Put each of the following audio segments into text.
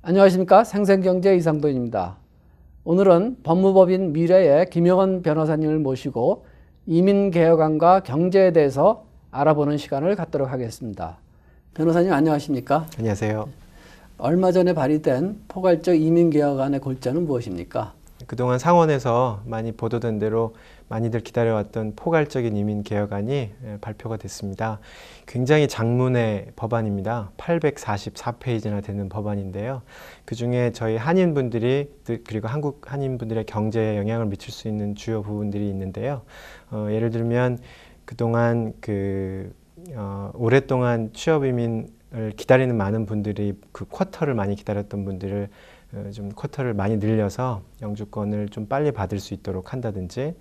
안녕하십니까. 생생경제 이상돈입니다. 오늘은 법무법인 미래의 김영원 변호사님을 모시고 이민개혁안과 경제에 대해서 알아보는 시간을 갖도록 하겠습니다. 변호사님 안녕하십니까? 안녕하세요. 얼마 전에 발의된 포괄적 이민개혁안의 골자는 무엇입니까? 그동안 상원에서 많이 보도된 대로 많이들 기다려왔던 포괄적인 이민개혁안이 발표가 됐습니다. 굉장히 장문의 법안입니다. 844페이지나 되는 법안인데요. 그중에 저희 한인분들이 그리고 한국 한인분들의 경제에 영향을 미칠 수 있는 주요 부분들이 있는데요. 예를 들면 그동안 오랫동안 취업이민을 기다리는 많은 분들이 그 쿼터를 많이 기다렸던 분들을 좀 쿼터를 많이 늘려서 영주권을 좀 빨리 받을 수 있도록 한다든지,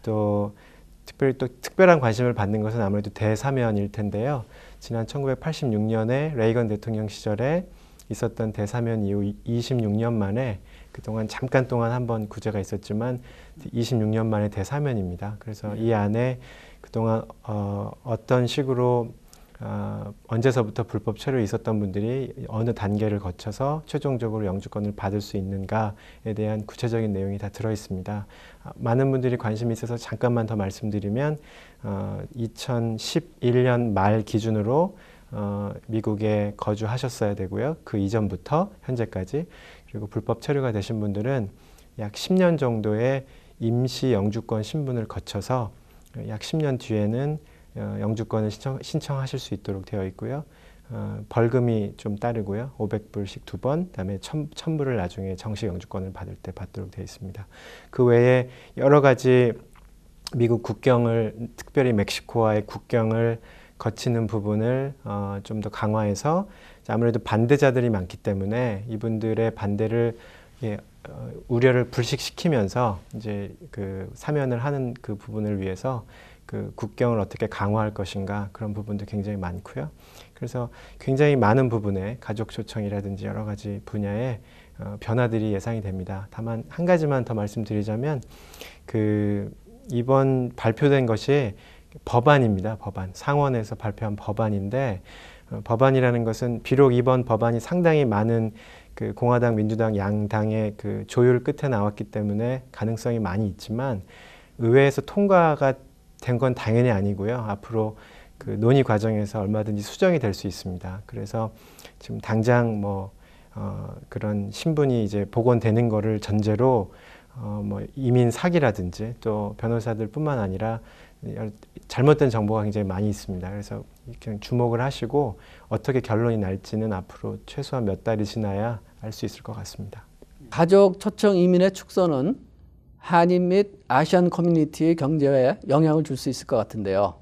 또 특별한 관심을 받는 것은 아무래도 대사면일 텐데요. 지난 1986년에 레이건 대통령 시절에 있었던 대사면 이후 26년 만에, 그동안 잠깐 동안 한번 구제가 있었지만 26년 만에 대사면입니다. 그래서 이 안에 그동안 어떤 식으로 언제서부터 불법 체류에 있었던 분들이 어느 단계를 거쳐서 최종적으로 영주권을 받을 수 있는가에 대한 구체적인 내용이 다 들어 있습니다. 많은 분들이 관심이 있어서 잠깐만 더 말씀드리면 2011년 말 기준으로 미국에 거주하셨어야 되고요. 그 이전부터 현재까지, 그리고 불법 체류가 되신 분들은 약 10년 정도의 임시 영주권 신분을 거쳐서 약 10년 뒤에는 영주권을 신청하실 수 있도록 되어 있고요. 벌금이 좀 따르고요. 500불씩 2번, 그다음에 1000불을 나중에 정식 영주권을 받을 때 받도록 되어 있습니다. 그 외에 여러 가지 미국 국경을, 특별히 멕시코와의 국경을 거치는 부분을 좀 더 강화해서, 아무래도 반대자들이 많기 때문에 이분들의 반대를 우려를 불식시키면서 이제 그 사면을 하는 그 부분을 위해서 그 국경을 어떻게 강화할 것인가, 그런 부분도 굉장히 많고요. 그래서 굉장히 많은 부분에 가족 초청이라든지 여러 가지 분야에 변화들이 예상이 됩니다. 다만 한 가지만 더 말씀드리자면, 이번 발표된 것이 법안입니다. 법안. 상원에서 발표한 법안인데, 법안이라는 것은 비록 이번 법안이 상당히 많은 그 공화당, 민주당 양당의 그 조율 끝에 나왔기 때문에 가능성이 많이 있지만, 의회에서 통과가 된 건 당연히 아니고요. 앞으로 그 논의 과정에서 얼마든지 수정이 될 수 있습니다. 그래서 지금 당장 그런 신분이 이제 복원되는 거를 전제로 이민 사기라든지 또 변호사들뿐만 아니라 잘못된 정보가 굉장히 많이 있습니다. 그래서 그냥 주목을 하시고 어떻게 결론이 날지는 앞으로 최소한 몇 달이 지나야 알 수 있을 것 같습니다. 가족 초청 이민의 축소는 한인 및 아시안 커뮤니티의 경제에 영향을 줄 수 있을 것 같은데요.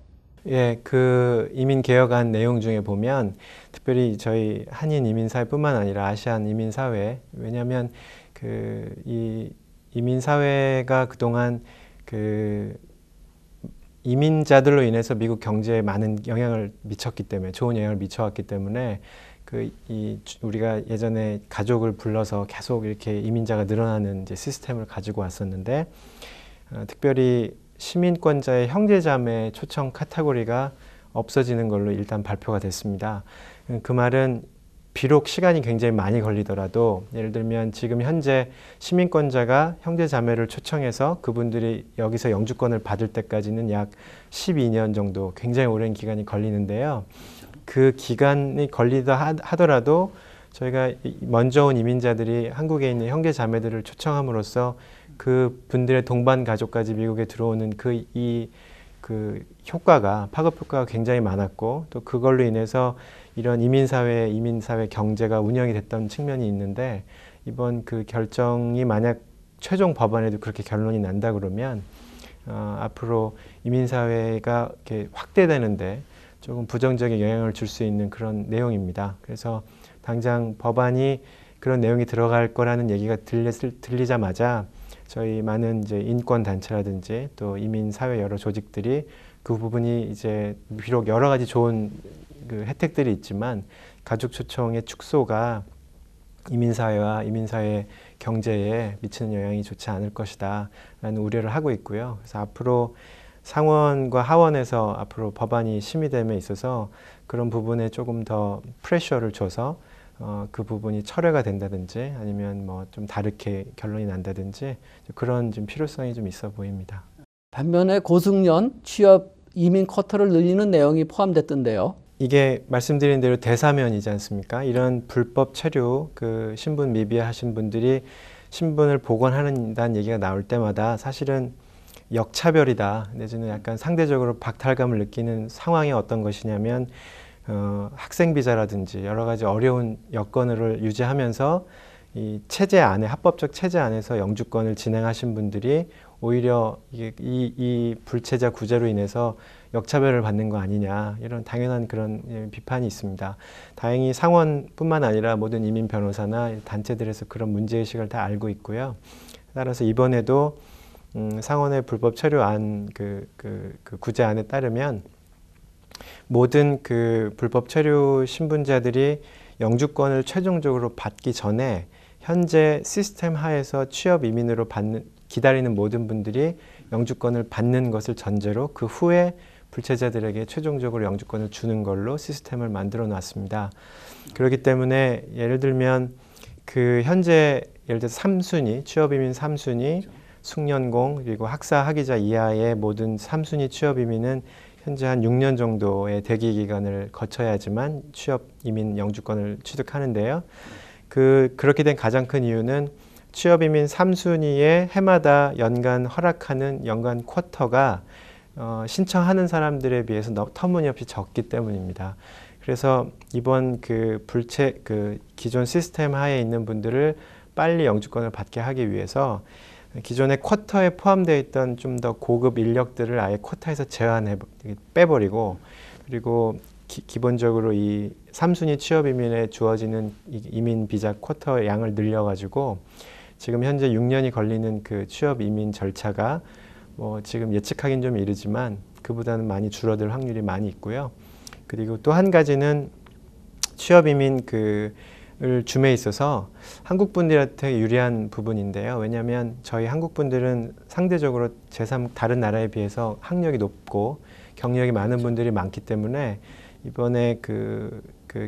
예, 그 이민 개혁안 내용 중에 보면 특별히 저희 한인 이민 사회뿐만 아니라 아시안 이민 사회, 왜냐하면 이 이민 사회가 그동안 이민자들로 인해서 미국 경제에 많은 영향을 미쳤기 때문에, 좋은 영향을 미쳐왔기 때문에 우리가 예전에 가족을 불러서 계속 이렇게 이민자가 늘어나는 이제 시스템을 가지고 왔었는데, 특별히 시민권자의 형제자매 초청 카테고리가 없어지는 걸로 일단 발표가 됐습니다. 그 말은 비록 시간이 굉장히 많이 걸리더라도, 예를 들면 지금 현재 시민권자가 형제자매를 초청해서 그분들이 여기서 영주권을 받을 때까지는 약 12년 정도, 굉장히 오랜 기간이 걸리는데요. 그 기간이 걸리다 하더라도 저희가 먼저 온 이민자들이 한국에 있는 형제 자매들을 초청함으로써 그 분들의 동반 가족까지 미국에 들어오는 그 효과가, 파급 효과가 굉장히 많았고, 또 그걸로 인해서 이런 이민사회 경제가 운영이 됐던 측면이 있는데, 이번 그 결정이 만약 최종 법안에도 그렇게 결론이 난다 그러면 앞으로 이민사회가 이렇게 확대되는데 조금 부정적인 영향을 줄 수 있는 그런 내용입니다. 그래서 당장 법안이 그런 내용이 들어갈 거라는 얘기가 들리자마자 저희 많은 이제 인권 단체라든지 또 이민 사회 여러 조직들이 그 부분이 이제 비록 여러 가지 좋은 그 혜택들이 있지만 가족 초청의 축소가 이민사회와 이민사회 경제에 미치는 영향이 좋지 않을 것이다 라는 우려를 하고 있고요. 그래서 앞으로 상원과 하원에서 앞으로 법안이 심의됨에 있어서 그런 부분에 조금 더 프레셔를 줘서 그 부분이 철회가 된다든지 아니면 뭐 좀 다르게 결론이 난다든지 그런 좀 필요성이 좀 있어 보입니다. 반면에 고승년 취업 이민 쿼터를 늘리는 내용이 포함됐던데요. 이게 말씀드린 대로 대사면이지 않습니까? 이런 불법 체류, 그 신분 미비하신 분들이 신분을 복원한다는 얘기가 나올 때마다 사실은 역차별이다 내지는 약간 상대적으로 박탈감을 느끼는 상황이 어떤 것이냐면 학생 비자라든지 여러 가지 어려운 여건을 유지하면서 이 체제 안에 합법적 체제 안에서 영주권을 진행하신 분들이 오히려 이 불체자 구제로 인해서 역차별을 받는 거 아니냐 이런 당연한 그런 비판이 있습니다. 다행히 상원뿐만 아니라 모든 이민 변호사나 단체들에서 그런 문제의식을 다 알고 있고요. 따라서 이번에도 상원의 불법 체류안 그 구제안에 따르면 모든 그 불법 체류 신분자들이 영주권을 최종적으로 받기 전에 현재 시스템 하에서 취업 이민으로 기다리는 모든 분들이 영주권을 받는 것을 전제로 그 후에 불체자들에게 최종적으로 영주권을 주는 걸로 시스템을 만들어 놨습니다. 그렇기 때문에 예를 들면 그 현재 예를 들어서 3순위 취업 이민 3순위 숙련공 그리고 학사 학위자 이하의 모든 3순위 취업 이민은 현재 한 6년 정도의 대기 기간을 거쳐야지만 취업 이민 영주권을 취득하는데요. 그렇게 된 가장 큰 이유는 취업 이민 3순위에 해마다 연간 허락하는 연간 쿼터가 신청하는 사람들에 비해서 터무니없이 적기 때문입니다. 그래서 이번 그 기존 시스템 하에 있는 분들을 빨리 영주권을 받게 하기 위해서 기존의 쿼터에 포함되어 있던 좀 더 고급 인력들을 아예 쿼터에서 빼버리고 그리고 기본적으로 이 3순위 취업 이민에 주어지는 이민 비자 쿼터 양을 늘려가지고 지금 현재 6년이 걸리는 그 취업 이민 절차가 뭐 지금 예측하기는 좀 이르지만 그보다는 많이 줄어들 확률이 많이 있고요. 그리고 또 한 가지는 취업 이민 을 줌에 있어서 한국 분들한테 유리한 부분인데요. 왜냐하면 저희 한국 분들은 상대적으로 다른 나라에 비해서 학력이 높고 경력이 많은 분들이 많기 때문에 이번에 그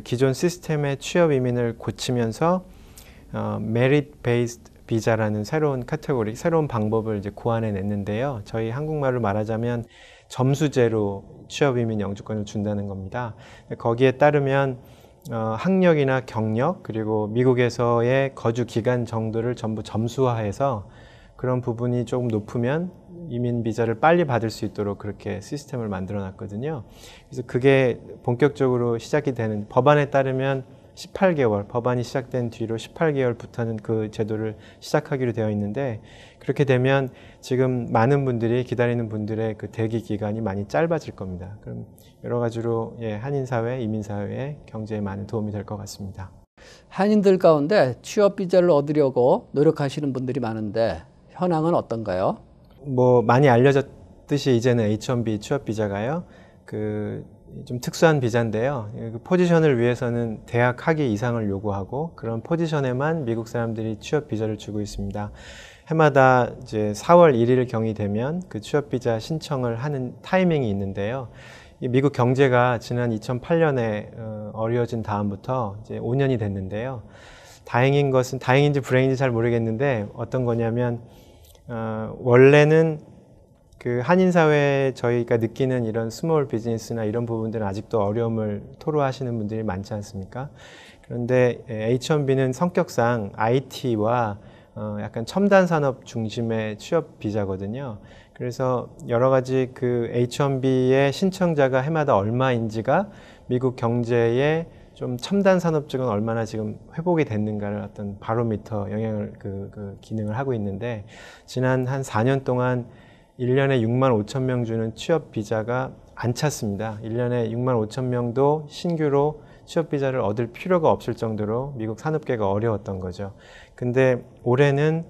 기존 시스템의 취업 이민을 고치면서 merit based 비자라는 새로운 카테고리, 새로운 방법을 이제 고안해 냈는데요. 저희 한국말로 말하자면 점수제로 취업 이민 영주권을 준다는 겁니다. 거기에 따르면 학력이나 경력 그리고 미국에서의 거주 기간 정도를 전부 점수화해서 그런 부분이 조금 높으면 이민 비자를 빨리 받을 수 있도록 그렇게 시스템을 만들어 놨거든요. 그래서 그게 본격적으로 시작이 되는 법안에 따르면 18개월, 법안이 시작된 뒤로 18개월부터는 그 제도를 시작하기로 되어 있는데 그렇게 되면 지금 많은 분들이 기다리는 분들의 그 대기 기간이 많이 짧아질 겁니다. 그럼 여러 가지로 한인사회, 이민사회의 경제에 많은 도움이 될 것 같습니다. 한인들 가운데 취업 비자를 얻으려고 노력하시는 분들이 많은데 현황은 어떤가요? 뭐 많이 알려졌듯이 이제는 H-1B 취업 비자가요. 좀 특수한 비자인데요. 그 포지션을 위해서는 대학 학위 이상을 요구하고 그런 포지션에만 미국 사람들이 취업 비자를 주고 있습니다. 해마다 이제 4월 1일 경이 되면 그 취업 비자 신청을 하는 타이밍이 있는데요. 이 미국 경제가 지난 2008년에 어려워진 다음부터 이제 5년이 됐는데요. 다행인지 불행인지 잘 모르겠는데 어떤 거냐면 원래는 그 한인사회에 저희가 느끼는 이런 스몰 비즈니스나 이런 부분들은 아직도 어려움을 토로하시는 분들이 많지 않습니까? 그런데 H-1B는 성격상 IT와 약간 첨단 산업 중심의 취업 비자거든요. 그래서 여러 가지 그 H-1B의 신청자가 해마다 얼마인지가 미국 경제에 좀 첨단 산업 쪽은 얼마나 지금 회복이 됐는가를 어떤 바로미터 영향을 기능을 하고 있는데 지난 한 4년 동안 1년에 6만 5천 명 주는 취업 비자가 안 찼습니다. 1년에 6만 5천 명도 신규로 취업 비자를 얻을 필요가 없을 정도로 미국 산업계가 어려웠던 거죠. 근데 올해는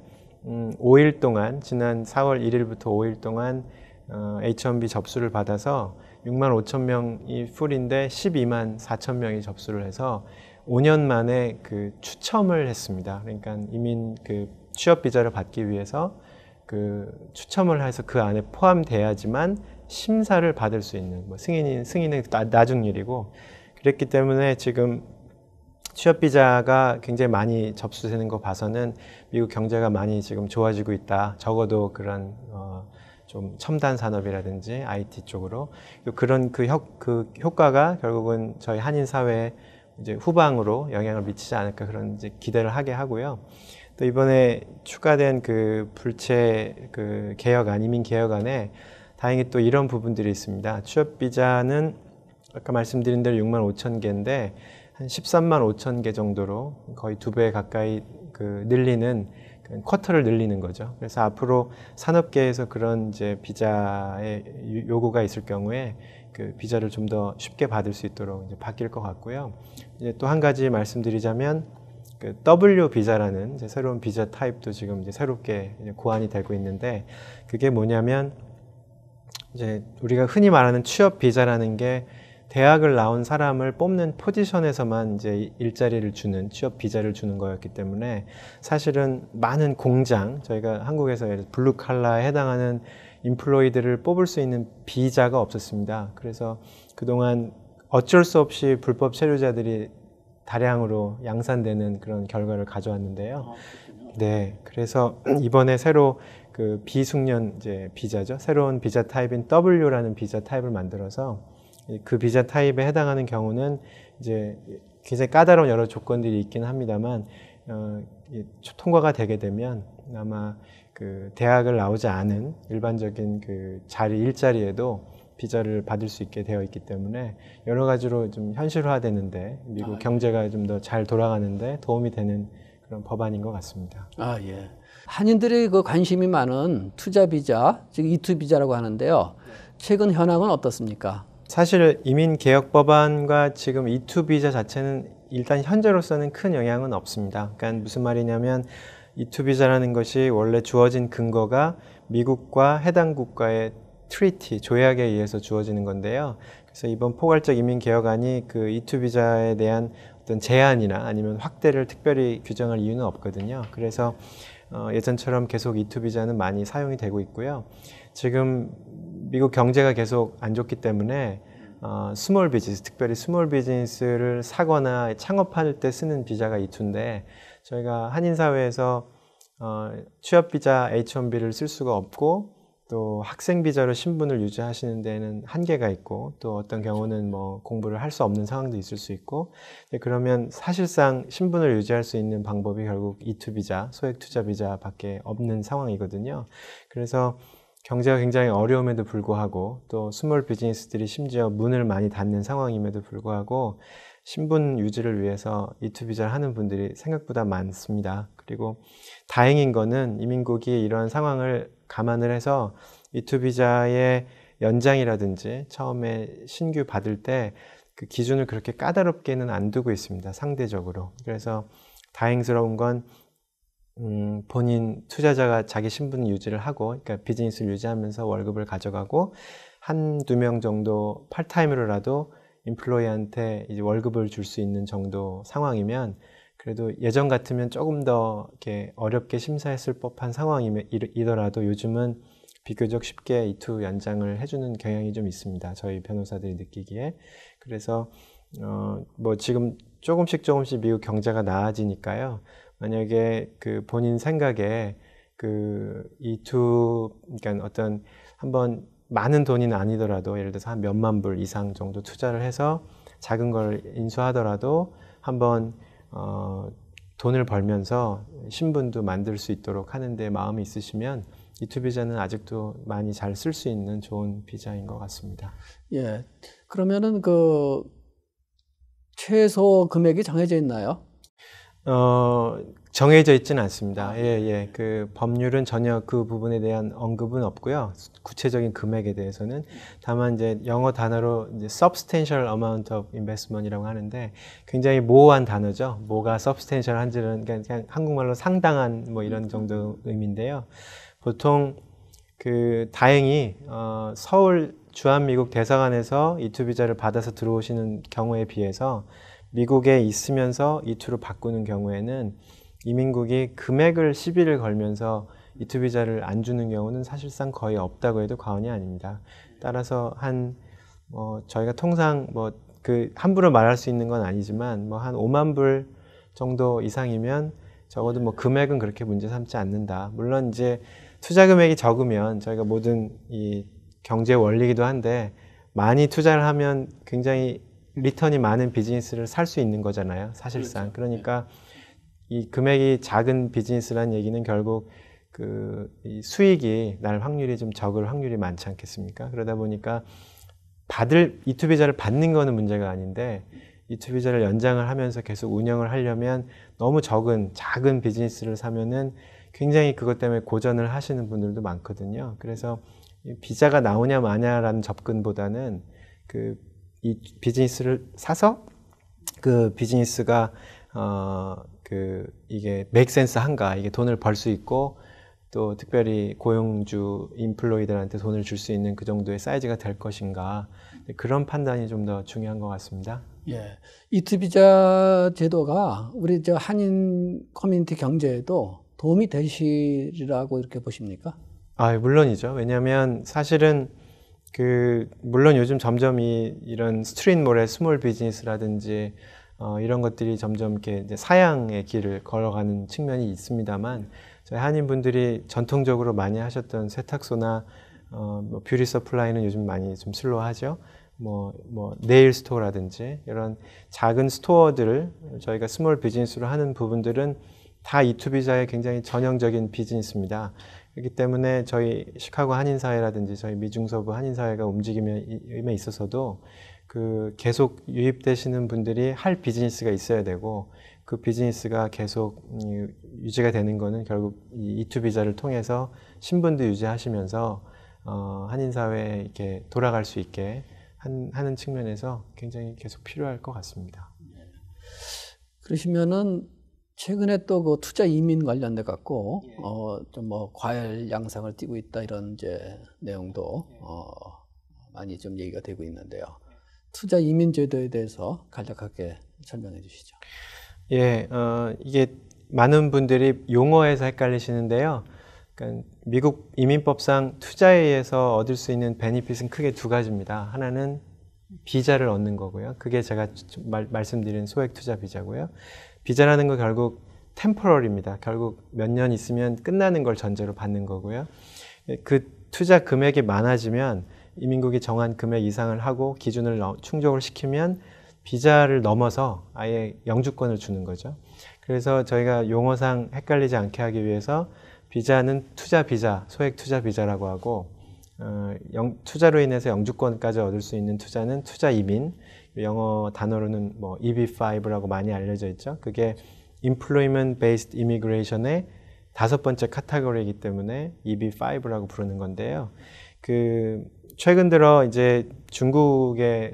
5일 동안 지난 4월 1일부터 5일 동안 H-1B 접수를 받아서 6만 5천 명이 풀인데 12만 4천 명이 접수를 해서 5년 만에 그 추첨을 했습니다. 그러니까 이민 취업 비자를 받기 위해서 추첨을 해서 그 안에 포함돼야지만 심사를 받을 수 있는 승인은 나중 일이고 그랬기 때문에 지금 취업 비자가 굉장히 많이 접수되는 거 봐서는 미국 경제가 많이 지금 좋아지고 있다. 적어도 그런 좀 첨단 산업이라든지 IT 쪽으로 그런 그 효과가 결국은 저희 한인 사회에 이제 후방으로 영향을 미치지 않을까 그런 이제 기대를 하게 하고요. 또 이번에 추가된 그 불체 그 개혁안, 이민 개혁안에 다행히 또 이런 부분들이 있습니다. 취업 비자는 아까 말씀드린 대로 6만 5천 개인데 한 13만 5천 개 정도로 거의 2배 가까이 그 늘리는 쿼터를 늘리는 거죠. 그래서 앞으로 산업계에서 그런 이제 비자의 요구가 있을 경우에 그 비자를 좀 더 쉽게 받을 수 있도록 이제 바뀔 것 같고요. 이제 또 한 가지 말씀드리자면 그 W 비자라는 이제 새로운 비자 타입도 지금 이제 새롭게 이제 고안이 되고 있는데 그게 뭐냐면 이제 우리가 흔히 말하는 취업 비자라는 게 대학을 나온 사람을 뽑는 포지션에서만 이제 일자리를 주는 취업 비자를 주는 거였기 때문에 사실은 많은 공장 저희가 한국에서 블루 칼라에 해당하는 인플로이들을 뽑을 수 있는 비자가 없었습니다. 그래서 그동안 어쩔 수 없이 불법 체류자들이 다량으로 양산되는 그런 결과를 가져왔는데요. 네, 그래서 이번에 새로 그 비숙련 이제 비자죠. 새로운 비자 타입인 W라는 비자 타입을 만들어서 그 비자 타입에 해당하는 경우는 이제 굉장히 까다로운 여러 조건들이 있긴 합니다만 통과가 되게 되면 아마 그 대학을 나오지 않은 일반적인 그 일자리에도 비자를 받을 수 있게 되어 있기 때문에 여러 가지로 좀 현실화되는데 미국 경제가 좀 더 잘 돌아가는데 도움이 되는 그런 법안인 것 같습니다. 아, 예. 한인들의 그 관심이 많은 투자 비자, 즉 E2 비자라고 하는데요. 최근 현황은 어떻습니까? 사실 이민 개혁 법안과 지금 E2 비자 자체는 일단 현재로서는 큰 영향은 없습니다. 그러니까 무슨 말이냐면 E2 비자라는 것이 원래 주어진 근거가 미국과 해당 국가의 트리티, 조약에 의해서 주어지는 건데요. 그래서 이번 포괄적 이민 개혁안이 그 E2 비자에 대한 어떤 제한이나 아니면 확대를 특별히 규정할 이유는 없거든요. 그래서 예전처럼 계속 E2 비자는 많이 사용이 되고 있고요. 지금 미국 경제가 계속 안 좋기 때문에 스몰 비즈니스, 특별히 스몰 비즈니스를 사거나 창업할 때 쓰는 비자가 E2인데 저희가 한인 사회에서 취업 비자 H1B를 쓸 수가 없고 또 학생 비자로 신분을 유지하시는 데는 한계가 있고 또 어떤 경우는 뭐 공부를 할 수 없는 상황도 있을 수 있고 그러면 사실상 신분을 유지할 수 있는 방법이 결국 E2 비자, 소액 투자 비자밖에 없는 상황이거든요. 그래서 경제가 굉장히 어려움에도 불구하고 또 스몰 비즈니스들이 심지어 문을 많이 닫는 상황임에도 불구하고 신분 유지를 위해서 E2 비자를 하는 분들이 생각보다 많습니다. 그리고 다행인 거는 이민국이 이런 상황을 감안을 해서 E2 비자의 연장이라든지 처음에 신규 받을 때 그 기준을 그렇게 까다롭게는 안 두고 있습니다. 상대적으로. 그래서 다행스러운 건 본인 투자자가 자기 신분 유지를 하고 그러니까 비즈니스를 유지하면서 월급을 가져가고 한두 명 정도 파트타임으로라도 인플로이한테 이제 월급을 줄 수 있는 정도 상황이면 그래도 예전 같으면 조금 더 이렇게 어렵게 심사했을 법한 상황이더라도 요즘은 비교적 쉽게 E2 연장을 해주는 경향이 좀 있습니다. 저희 변호사들이 느끼기에. 그래서 뭐 지금 조금씩 미국 경제가 나아지니까요. 만약에 그 본인 생각에 그 E2 그러니까 어떤 한번 많은 돈은 아니더라도 예를 들어서 한 몇만 불 이상 정도 투자를 해서 작은 걸 인수하더라도 한번 돈을 벌면서 신분도 만들 수 있도록 하는데 마음이 있으시면 E2 비자는 아직도 많이 잘 쓸 수 있는 좋은 비자인 것 같습니다. 예. 그러면은 그 최소 금액이 정해져 있나요? 정해져 있지는 않습니다. 예. 그 법률은 전혀 그 부분에 대한 언급은 없고요. 구체적인 금액에 대해서는 다만 이제 영어 단어로 이제 substantial amount of investment이라고 하는데 굉장히 모호한 단어죠. 뭐가 substantial한지는 그냥 한국말로 상당한 뭐 이런 정도 의미인데요. 보통 그 다행히 서울 주한미국 대사관에서 E2 비자를 받아서 들어오시는 경우에 비해서 미국에 있으면서 E2로 바꾸는 경우에는 이민국이 금액을 시비를 걸면서 E2 비자를 안 주는 경우는 사실상 거의 없다고 해도 과언이 아닙니다. 따라서 저희가 통상 그 함부로 말할 수 있는 건 아니지만 뭐 한 5만 불 정도 이상이면 적어도 뭐 금액은 그렇게 문제 삼지 않는다. 물론 이제 투자 금액이 적으면 저희가 모든 이 경제 원리이기도 한데 많이 투자를 하면 굉장히 리턴이 많은 비즈니스를 살 수 있는 거잖아요. 사실상. 그렇죠. 그러니까 이 금액이 작은 비즈니스라는 얘기는 결국 이 수익이 날 확률이 좀 적을 확률이 많지 않겠습니까? 그러다 보니까 E2 비자를 받는 거는 문제가 아닌데 E2 비자를 연장을 하면서 계속 운영을 하려면 너무 작은 비즈니스를 사면은 굉장히 그것 때문에 고전을 하시는 분들도 많거든요. 그래서 비자가 나오냐 마냐라는 접근보다는 이 비즈니스를 사서 그 비즈니스가 이게 make sense 한가, 이게 돈을 벌 수 있고 또 특별히 고용주 인플로이들한테 돈을 줄 수 있는 그 정도의 사이즈가 될 것인가, 그런 판단이 좀 더 중요한 것 같습니다. 예, E2 비자 제도가 우리 저 한인 커뮤니티 경제에도 도움이 되시리라고 이렇게 보십니까? 물론이죠. 왜냐하면 사실은 물론 요즘 점점 이런 스트릿몰의 스몰 비즈니스라든지 이런 것들이 점점 이렇게 이제 사양의 길을 걸어가는 측면이 있습니다만, 저희 한인분들이 전통적으로 많이 하셨던 세탁소나 뭐 뷰티 서플라이는 요즘 많이 좀 슬로우하죠. 뭐 네일 스토어라든지 이런 작은 스토어들을 저희가 스몰 비즈니스로 하는 부분들은 다 E2 비자의 굉장히 전형적인 비즈니스입니다. 그렇기 때문에 저희 시카고 한인사회라든지 저희 미중서부 한인사회가 움직임에 있어서도 계속 유입되시는 분들이 할 비즈니스가 있어야 되고, 그 비즈니스가 계속 유지가 되는 거는 결국 이 E2 비자를 통해서 신분도 유지하시면서 한인사회에 이렇게 돌아갈 수 있게 하는 측면에서 굉장히 계속 필요할 것 같습니다. 그러시면은 최근에 또 그 투자 이민 관련돼 갖고 좀 뭐 과열 양상을 띠고 있다 이런 이제 내용도 많이 좀 얘기가 되고 있는데요. 투자 이민 제도에 대해서 간략하게 설명해 주시죠. 예, 이게 많은 분들이 용어에서 헷갈리시는데요. 그러니까 미국 이민법상 투자에 의해서 얻을 수 있는 베니핏은 크게 두 가지입니다. 하나는 비자를 얻는 거고요. 그게 제가 말씀드린 소액 투자 비자고요. 비자라는 거 결국 템포럴입니다. 결국 몇 년 있으면 끝나는 걸 전제로 받는 거고요. 그 투자 금액이 많아지면 이민국이 정한 금액 이상을 하고 기준을 충족을 시키면 비자를 넘어서 아예 영주권을 주는 거죠. 그래서 저희가 용어상 헷갈리지 않게 하기 위해서 비자는 투자 비자, 소액 투자 비자라고 하고, 투자로 인해서 영주권까지 얻을 수 있는 투자는 투자 이민, 영어 단어로는 뭐 EB5라고 많이 알려져 있죠. 그게 Employment Based Immigration의 5번째 카테고리이기 때문에 EB5라고 부르는 건데요. 최근 들어 이제 중국의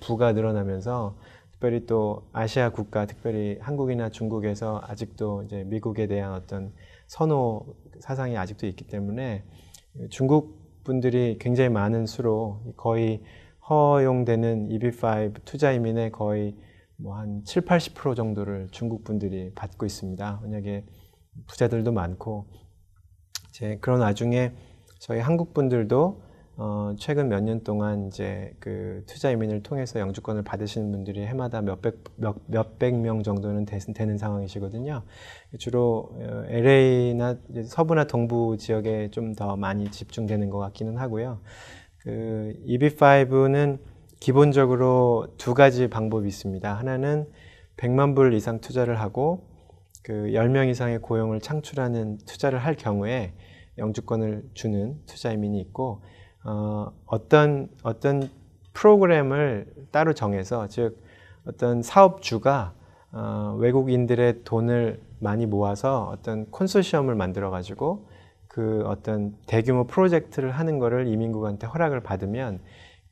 부가 늘어나면서 특별히 또 아시아 국가, 특별히 한국이나 중국에서 아직도 이제 미국에 대한 어떤 선호 사상이 아직도 있기 때문에 중국 분들이 굉장히 많은 수로 거의 허용되는 EB5 투자 이민의 거의 뭐 한 70-80% 정도를 중국 분들이 받고 있습니다. 만약에 부자들도 많고, 이제 그런 와중에 저희 한국 분들도 최근 몇 년 동안 이제 투자 이민을 통해서 영주권을 받으시는 분들이 해마다 몇백 명 정도는 되는 상황이시거든요. 주로 LA나 서부나 동부 지역에 좀 더 많이 집중되는 것 같기는 하고요. EB5는 기본적으로 두 가지 방법이 있습니다. 하나는 100만 불 이상 투자를 하고 10명 이상의 고용을 창출하는 투자를 할 경우에 영주권을 주는 투자 이민이 있고, 어떤 프로그램을 따로 정해서, 즉 어떤 사업주가 외국인들의 돈을 많이 모아서 어떤 콘소시엄을 만들어 가지고 어떤 대규모 프로젝트를 하는 거를 이민국한테 허락을 받으면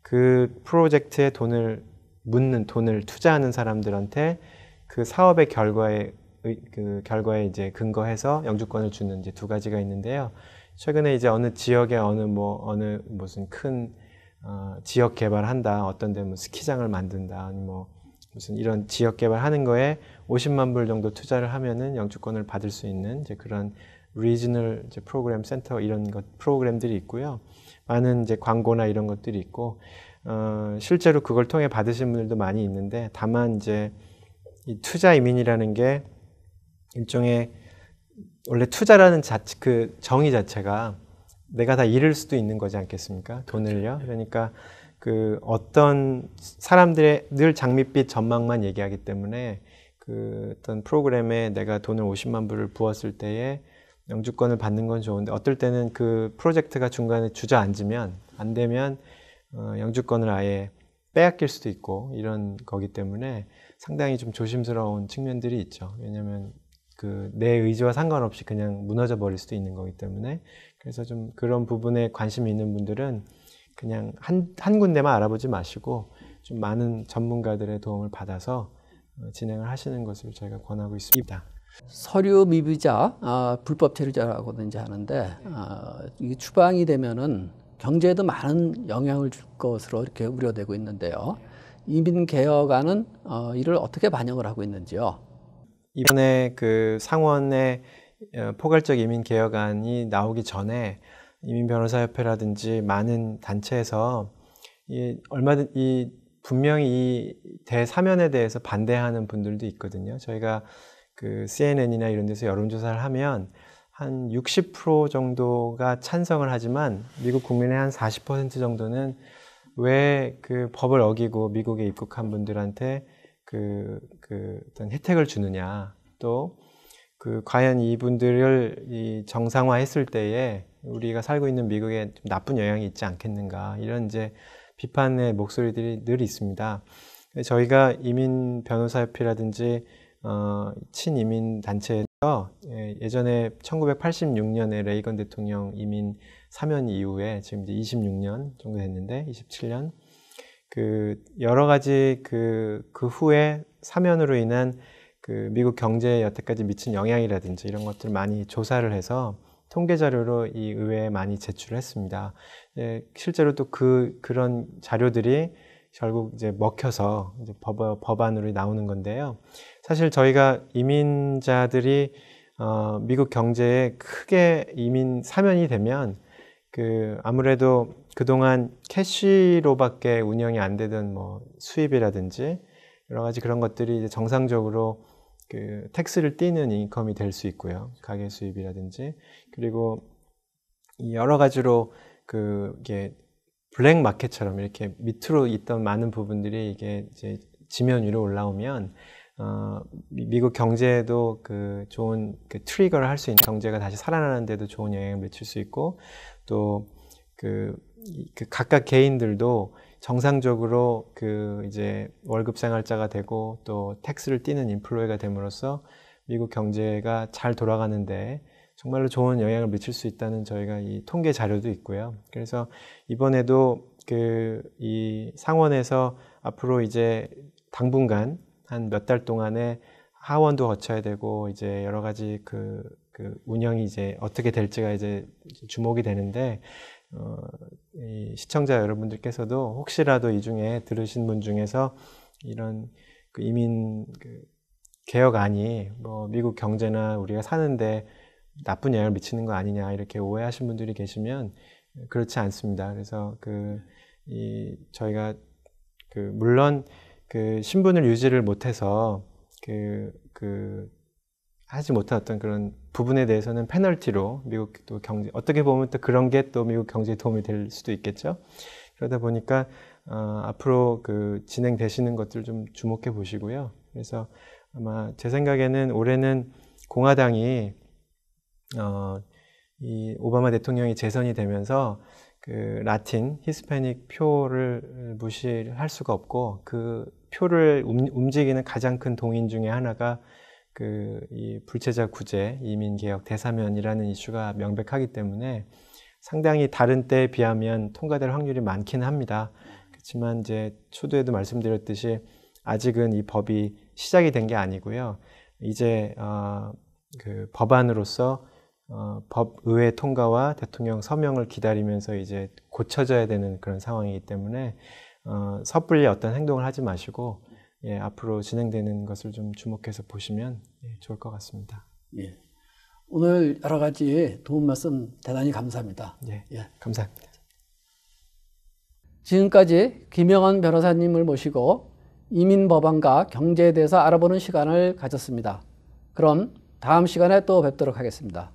그 프로젝트에 돈을 투자하는 사람들한테 그 사업의 결과에 이제 근거해서 영주권을 주는 이제 두 가지가 있는데요. 최근에 이제 어느 지역에 무슨 큰 지역 개발한다, 어떤 데 뭐 스키장을 만든다, 뭐 무슨 이런 지역 개발하는 거에 50만 불 정도 투자를 하면은 영주권을 받을 수 있는 이제 그런 리지널 프로그램 센터, 이런 프로그램들이 있고요. 많은 이제 광고나 이런 것들이 있고, 실제로 그걸 통해 받으신 분들도 많이 있는데, 다만 이제 이 투자 이민이라는 게 일종의, 원래 투자라는 그 정의 자체가 내가 다 잃을 수도 있는 거지 않겠습니까? 돈을요. 그러니까 그 어떤 사람들의 늘 장밋빛 전망만 얘기하기 때문에 그 어떤 프로그램에 내가 돈을 50만 불을 부었을 때에 영주권을 받는 건 좋은데, 어떨 때는 그 프로젝트가 중간에 주저앉으면 안 되면 영주권을 아예 빼앗길 수도 있고 이런 거기 때문에 상당히 좀 조심스러운 측면들이 있죠. 왜냐하면 그 내 의지와 상관없이 그냥 무너져 버릴 수도 있는 거기 때문에. 그래서 좀 그런 부분에 관심이 있는 분들은 그냥 한 군데만 알아보지 마시고 좀 많은 전문가들의 도움을 받아서 진행을 하시는 것을 저희가 권하고 있습니다. 서류 미비자, 불법 체류자라고든지 하는데, 이게 추방이 되면은 경제에도 많은 영향을 줄 것으로 이렇게 우려되고 있는데요. 이민 개혁안은 이를 어떻게 반영을 하고 있는지요? 이번에 그 상원의 포괄적 이민 개혁안이 나오기 전에 이민변호사협회라든지 많은 단체에서 분명히 이 대사면에 대해서 반대하는 분들도 있거든요. 저희가 그 CNN이나 이런 데서 여론조사를 하면 한 60% 정도가 찬성을 하지만 미국 국민의 한 40% 정도는 왜 그 법을 어기고 미국에 입국한 분들한테 어떤 혜택을 주느냐, 또 과연 이분들을 정상화했을 때에 우리가 살고 있는 미국에 좀 나쁜 영향이 있지 않겠는가, 이런 이제 비판의 목소리들이 늘 있습니다. 저희가 이민 변호사협회라든지 친이민 단체에서 예전에 1986년에 레이건 대통령 이민 사면 이후에 지금 이제 26년 정도 됐는데, 27년 여러 가지 그 후에 사면으로 인한 미국 경제에 여태까지 미친 영향이라든지 이런 것들 많이 조사를 해서 통계 자료로 이 의회에 많이 제출을 했습니다. 실제로 또 그런 자료들이 결국 이제 먹혀서 이제 법안으로 나오는 건데요. 사실 저희가 이민자들이 미국 경제에 크게 이민 사면이 되면 아무래도 그동안 캐시로밖에 운영이 안 되던 뭐 수입이라든지 여러 가지 그런 것들이 이제 정상적으로 텍스를 떼는 인컴이 될 수 있고요. 가계 수입이라든지, 그리고 여러 가지로 이게 블랙 마켓처럼 이렇게 밑으로 있던 많은 부분들이 이게 이제 지면 위로 올라오면 미국 경제에도 좋은 트리거를 할 수 있는, 경제가 다시 살아나는 데도 좋은 영향을 미칠 수 있고, 또 각각 개인들도 정상적으로 이제 월급 생활자가 되고 또 텍스를 떼는 인플로이가 됨으로써 미국 경제가 잘 돌아가는데 정말로 좋은 영향을 미칠 수 있다는 저희가 이 통계 자료도 있고요. 그래서 이번에도 이 상원에서 앞으로 이제 당분간 한 몇 달 동안에 하원도 거쳐야 되고 이제 여러 가지 운영이 이제 어떻게 될지가 이제 주목이 되는데, 이 시청자 여러분들께서도 혹시라도 이 중에 들으신 분 중에서 이런 이민 개혁안이 뭐 미국 경제나 우리가 사는데 나쁜 영향을 미치는 거 아니냐 이렇게 오해하신 분들이 계시면 그렇지 않습니다. 그래서 저희가 물론 신분을 유지를 못해서 하지 못한 어떤 그런 부분에 대해서는 페널티로 미국 또 경제, 어떻게 보면 또 그런 게 또 미국 경제에 도움이 될 수도 있겠죠. 그러다 보니까 앞으로 진행되시는 것들 좀 주목해 보시고요. 그래서 아마 제 생각에는 올해는 공화당이 이 오바마 대통령이 재선이 되면서 라틴, 히스패닉 표를 무시할 수가 없고, 그 표를 움직이는 가장 큰 동인 중에 하나가 이 불체자 구제, 이민개혁, 대사면이라는 이슈가 명백하기 때문에 상당히 다른 때에 비하면 통과될 확률이 많긴 합니다. 그렇지만 이제 초두에도 말씀드렸듯이 아직은 이 법이 시작이 된 게 아니고요. 이제 법안으로서 법의회 통과와 대통령 서명을 기다리면서 이제 고쳐져야 되는 그런 상황이기 때문에 섣불리 어떤 행동을 하지 마시고 앞으로 진행되는 것을 좀 주목해서 보시면 좋을 것 같습니다. 예. 오늘 여러 가지 도움 말씀 대단히 감사합니다. 감사합니다. 지금까지 김영원 변호사님을 모시고 이민 법안과 경제에 대해서 알아보는 시간을 가졌습니다. 그럼 다음 시간에 또 뵙도록 하겠습니다.